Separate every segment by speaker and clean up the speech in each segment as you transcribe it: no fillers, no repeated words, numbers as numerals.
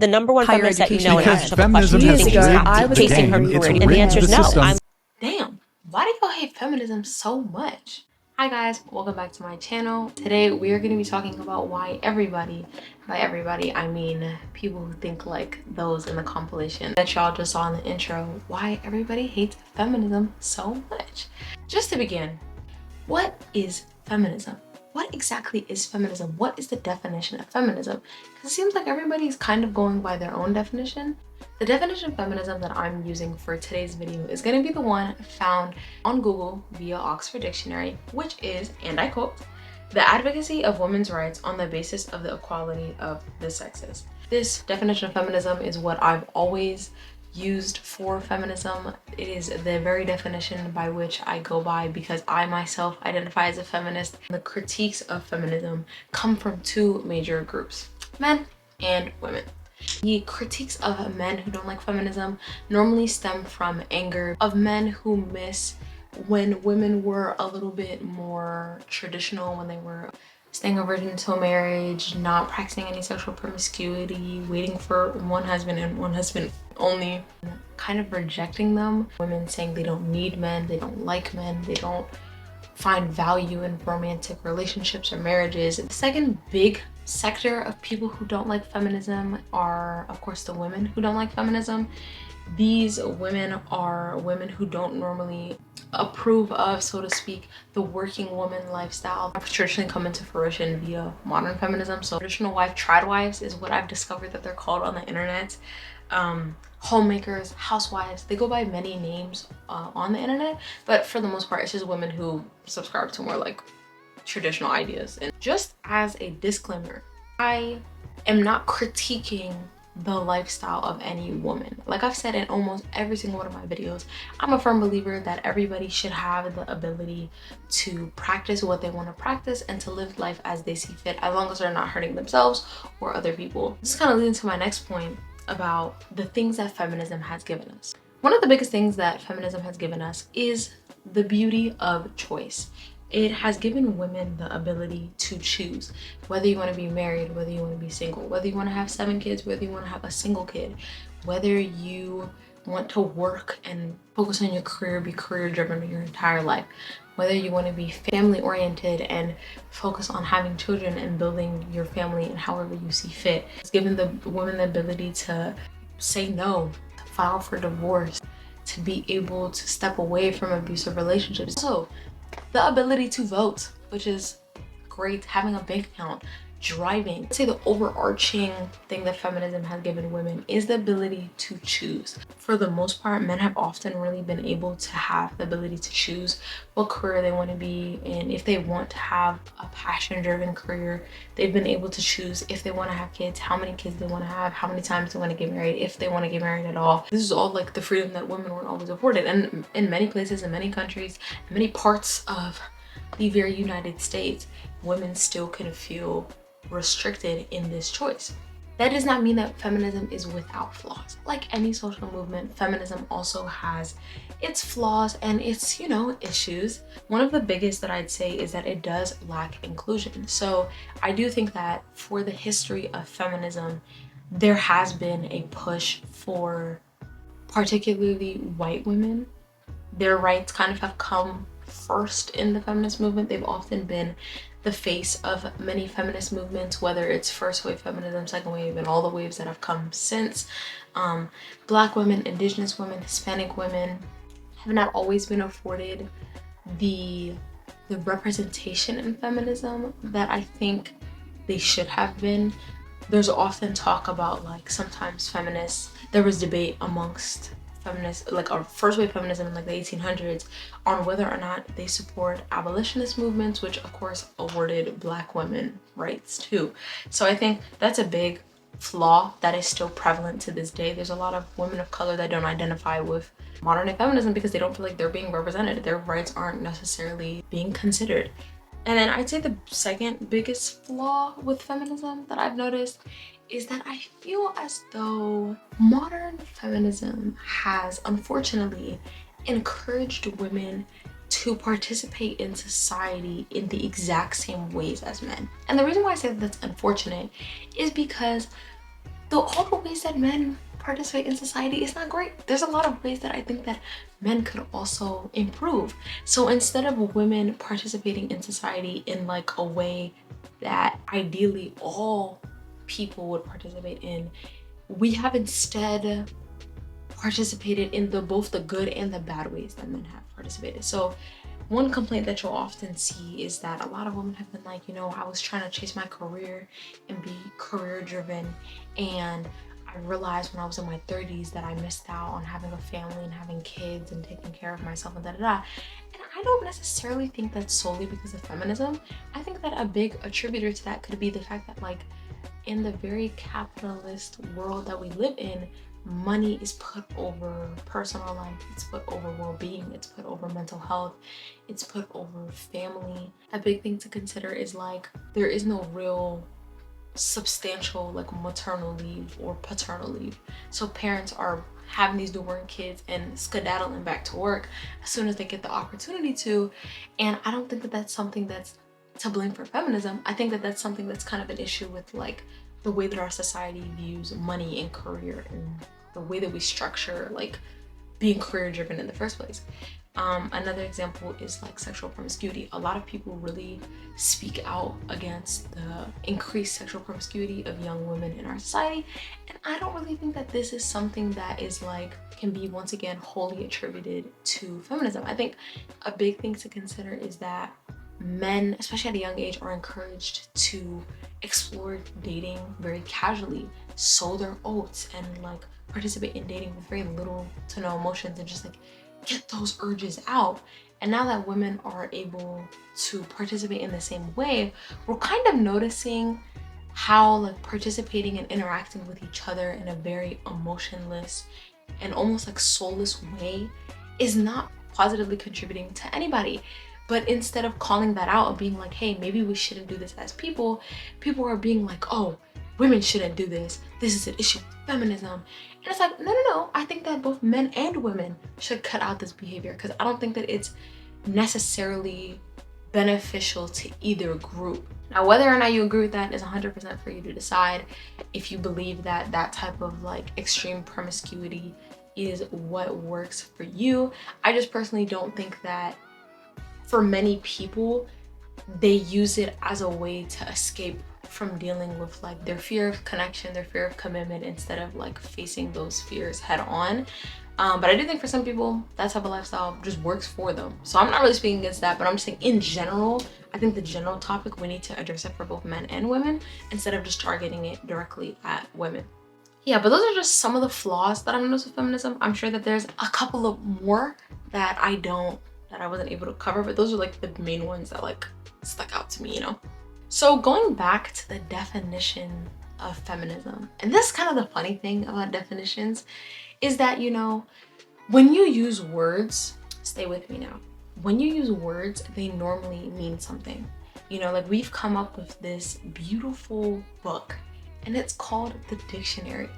Speaker 1: the number one
Speaker 2: higher
Speaker 1: feminist that you know and
Speaker 2: education.
Speaker 1: ask yourself a question,
Speaker 3: Feminism
Speaker 1: do you
Speaker 3: has
Speaker 1: think she's
Speaker 3: rigged
Speaker 1: happy
Speaker 3: the
Speaker 1: chasing her
Speaker 3: game. It's
Speaker 1: career? And the answer is
Speaker 3: rigged the
Speaker 1: no.
Speaker 3: system.
Speaker 4: Damn, why do y'all hate feminism so much? Hi guys, welcome back to my channel. Today we are going to be talking about why everybody, by everybody I mean people who think like those in the compilation that y'all just saw in the intro, why everybody hates feminism so much. Just to begin, what is feminism? What exactly is feminism? What is the definition of feminism? Because it seems like everybody's kind of going by their own definition. The definition of feminism that I'm using for today's video is going to be the one found on Google via Oxford Dictionary, which is, and I quote, "the advocacy of women's rights on the basis of the equality of the sexes." This definition of feminism is what I've always used for feminism. It is the very definition by which I go by because I myself identify as a feminist. The critiques of feminism come from two major groups, men and women. The critiques of men who don't like feminism normally stem from anger of men who miss when women were a little bit more traditional, when they were staying a virgin until marriage, not practicing any sexual promiscuity, waiting for one husband and one husband only, kind of rejecting them. Women saying they don't need men, they don't like men, they don't find value in romantic relationships or marriages. The second big sector of people who don't like feminism are, of course, the women who don't like feminism. These women are women who don't normally approve of, so to speak, the working woman lifestyle I've traditionally come into fruition via modern feminism. So traditional wife, trad wives is what I've discovered that they're called on the internet. Homemakers, housewives, they go by many names on the internet, but for the most part it's just women who subscribe to more like traditional ideas. And just as a disclaimer, I am not critiquing the lifestyle of any woman. Like I've said in almost every single one of my videos, I'm a firm believer that everybody should have the ability to practice what they want to practice and to live life as they see fit, as long as they're not hurting themselves or other people. This kind of leads to my next point about the things that feminism has given us. One of the biggest things that feminism has given us is the beauty of choice. It has given women the ability to choose whether you want to be married, whether you want to be single, whether you want to have 7 kids, whether you want to have a single kid, whether you want to work and focus on your career, be career driven your entire life, whether you want to be family oriented and focus on having children and building your family and however you see fit. It's given the women the ability to say no, to file for divorce, to be able to step away from abusive relationships. So the ability to vote, which is great, having a bank account, driving. I'd say the overarching thing that feminism has given women is the ability to choose. For the most part, men have often really been able to have the ability to choose what career they want to be in. If they want to have a passion-driven career, they've been able to choose if they want to have kids, how many kids they want to have, how many times they want to get married, if they want to get married at all. This is all like the freedom that women weren't always afforded. And in many places, in many countries, in many parts of the very United States, women still can feel restricted in this choice. That does not mean that feminism is without flaws. Like any social movement, feminism also has its flaws and its, issues. One of the biggest that I'd say is that it does lack inclusion. So I do think that for the history of feminism, there has been a push for particularly white women. Their rights kind of have come first in the feminist movement. They've often been the face of many feminist movements, whether it's first wave feminism, second wave, and all the waves that have come since. Black women, indigenous women, Hispanic women have not always been afforded the representation in feminism that I think they should have been. There's often talk about like sometimes feminists, there was debate amongst feminists, like our first wave feminism in like the 1800s, on whether or not they support abolitionist movements, which of course awarded Black women rights too. So I think that's a big flaw that is still prevalent to this day. There's a lot of women of color that don't identify with modern day feminism because they don't feel like they're being represented. Their rights aren't necessarily being considered. And then I'd say the second biggest flaw with feminism that I've noticed is that I feel as though modern feminism has unfortunately encouraged women to participate in society in the exact same ways as men. And the reason why I say that that's unfortunate is because all the ways that men participate in society is not great. There's a lot of ways that I think that men could also improve. So instead of women participating in society in like a way that ideally all people would participate in, we have instead participated in both the good and the bad ways that men have participated. So one complaint that you'll often see is that a lot of women have been like, you know, I was trying to chase my career and be career driven, and I realized when I was in my 30s that I missed out on having a family and having kids and taking care of myself and da-da-da. And I don't necessarily think that's solely because of feminism. I think that a big attributor to that could be the fact that, like, in the very capitalist world that we live in, money is put over personal life, it's put over well-being, it's put over mental health, it's put over family. A big thing to consider is like there is no real substantial like maternal leave or paternal leave. So parents are having these newborn kids and skedaddling back to work as soon as they get the opportunity to. And I don't think that that's something that's to blame for feminism. I think that that's something that's kind of an issue with like the way that our society views money and career and the way that we structure like being career driven in the first place. Another example is like sexual promiscuity. A lot of people really speak out against the increased sexual promiscuity of young women in our society, and I don't really think that this is something that is like can be once again wholly attributed to feminism. I think a big thing to consider is that men, especially at a young age, are encouraged to explore dating very casually, sow their oats, and like participate in dating with very little to no emotions and just like get those urges out. And now that women are able to participate in the same way, we're kind of noticing how like participating and interacting with each other in a very emotionless and almost like soulless way is not positively contributing to anybody. But instead of calling that out and being like, hey, maybe we shouldn't do this as people are being like, oh, women shouldn't do this. This is an issue with feminism. And it's like, no. I think that both men and women should cut out this behavior, because I don't think that it's necessarily beneficial to either group. Now, whether or not you agree with that is 100% for you to decide. If you believe that that type of like extreme promiscuity is what works for you. I just personally don't think that for many people, they use it as a way to escape from dealing with like their fear of connection, their fear of commitment, instead of like facing those fears head on. But I do think for some people that type of lifestyle just works for them. So I'm not really speaking against that, but I'm just saying in general, I think the general topic, we need to address it for both men and women instead of just targeting it directly at women. Yeah, but those are just some of the flaws that I noticed with feminism. I'm sure that there's a couple of more that I wasn't able to cover, but those are like the main ones that like stuck out to me, you know? So going back to the definition of feminism, and this is kind of the funny thing about definitions, is that, you know, when you use words, stay with me now, when you use words, they normally mean something. You know, like we've come up with this beautiful book and it's called the dictionary,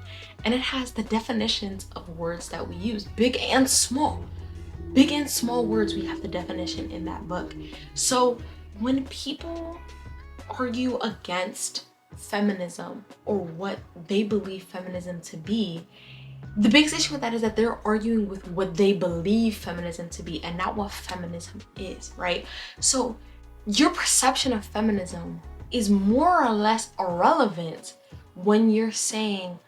Speaker 4: and it has the definitions of words that we use, big and small. Big and small words, we have the definition in that book. So when people argue against feminism or what they believe feminism to be, the biggest issue with that is that they're arguing with what they believe feminism to be and not what feminism is, right? So your perception of feminism is more or less irrelevant when you're saying,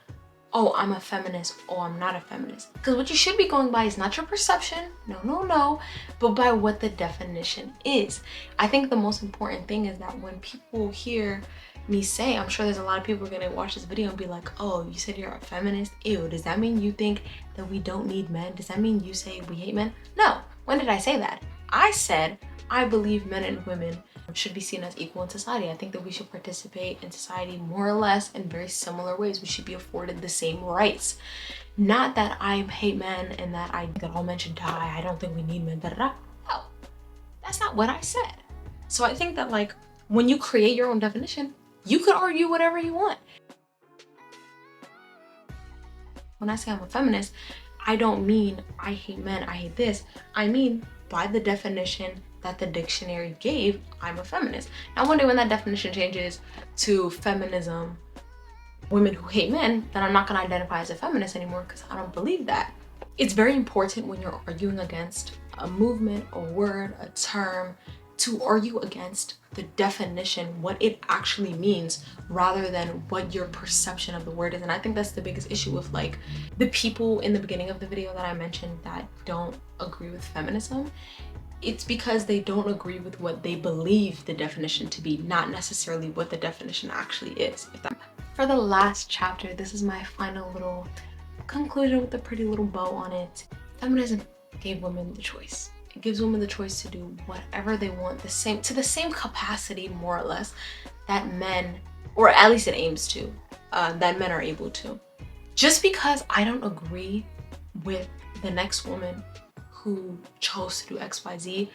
Speaker 4: oh, I'm a feminist, oh, I'm not a feminist. Because what you should be going by is not your perception, no, but by what the definition is. I think the most important thing is that when people hear me say, I'm sure there's a lot of people who are gonna watch this video and be like, oh, you said you're a feminist? Ew, does that mean you think that we don't need men? Does that mean you say we hate men? No, when did I say that? I said, I believe men and women should be seen as equal in society. I think that we should participate in society more or less in very similar ways. We should be afforded the same rights. Not that I hate men and that I think that all men should die. I don't think we need men. No, that's not what I said. So I think that like when you create your own definition, you could argue whatever you want. When I say I'm a feminist, I don't mean I hate men, I hate this. I mean, by the definition that the dictionary gave, I'm a feminist. Now one day when that definition changes to feminism women who hate men, then I'm not gonna identify as a feminist anymore because I don't believe that. It's very important when you're arguing against a movement, a word, a term, to argue against the definition, what it actually means, rather than what your perception of the word is. And I think that's the biggest issue with like the people in the beginning of the video that I mentioned that don't agree with feminism. It's because they don't agree with what they believe the definition to be, not necessarily what the definition actually is. For the last chapter, this is my final little conclusion with a pretty little bow on it. Feminism gave women the choice. It gives women the choice to do whatever they want, to the same capacity, more or less, that men, or at least it aims to, that men are able to. Just because I don't agree with the next woman who chose to do XYZ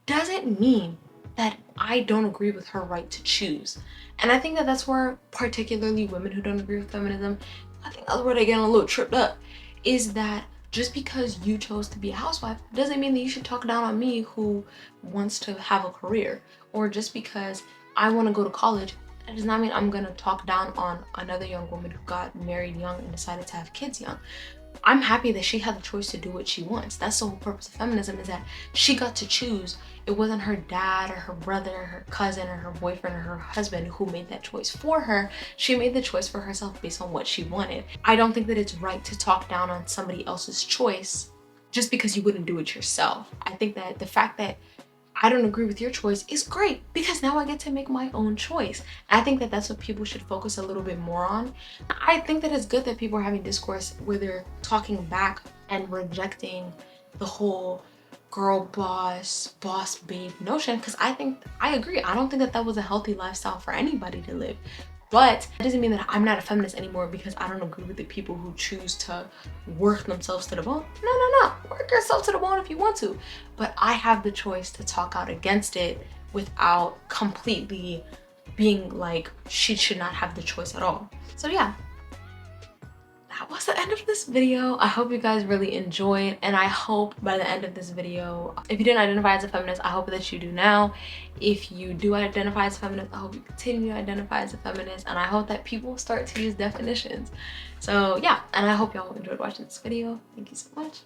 Speaker 4: doesn't mean that I don't agree with her right to choose. And I think that that's where particularly women who don't agree with feminism, I think that's where they get a little tripped up, is that just because you chose to be a housewife doesn't mean that you should talk down on me who wants to have a career. Or just because I want to go to college, that does not mean I'm gonna talk down on another young woman who got married young and decided to have kids young. I'm happy that she had the choice to do what she wants. That's the whole purpose of feminism, is that she got to choose. It wasn't her dad or her brother or her cousin or her boyfriend or her husband who made that choice for her. She made the choice for herself based on what she wanted. I don't think that it's right to talk down on somebody else's choice just because you wouldn't do it yourself. I think that the fact that I don't agree with your choice is great, because now I get to make my own choice. And I think that that's what people should focus a little bit more on. I think that it's good that people are having discourse where they're talking back and rejecting the whole girl boss babe notion, because I agree. I don't think that that was a healthy lifestyle for anybody to live. But that doesn't mean that I'm not a feminist anymore because I don't agree with the people who choose to work themselves to the bone. No. Work yourself to the bone if you want to. But I have the choice to talk out against it without completely being like, she should not have the choice at all. So yeah, that was the end of this video. I hope you guys really enjoyed, and I hope by the end of this video, if you didn't identify as a feminist, I hope that you do now. If you do identify as a feminist, I hope you continue to identify as a feminist, and I hope that people start to use definitions. So yeah, and I hope y'all enjoyed watching this video. Thank you so much.